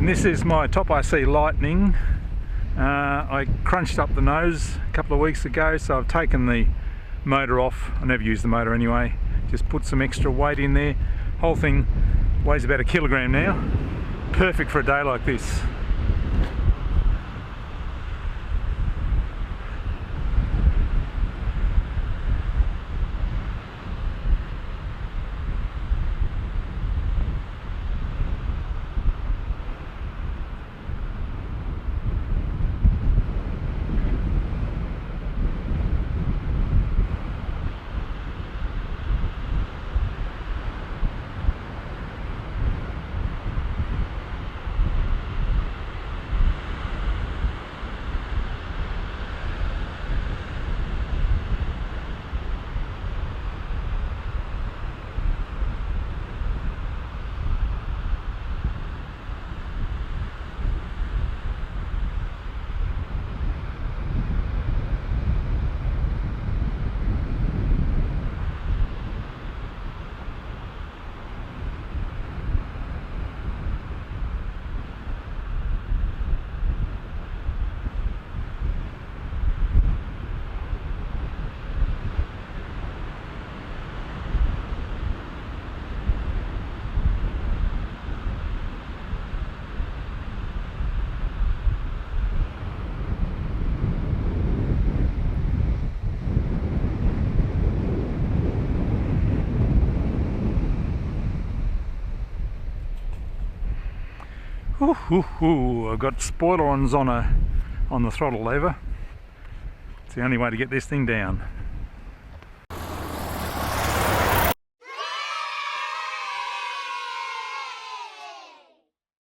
And this is my Top IC Lightning. I crunched up the nose a couple of weeks ago, so I've taken the motor off. I never use the motor anyway. Just put some extra weight in there. Whole thing weighs about 1 kilogram now. Perfect for a day like this. I've got spoilerons on the throttle lever. It's the only way to get this thing down.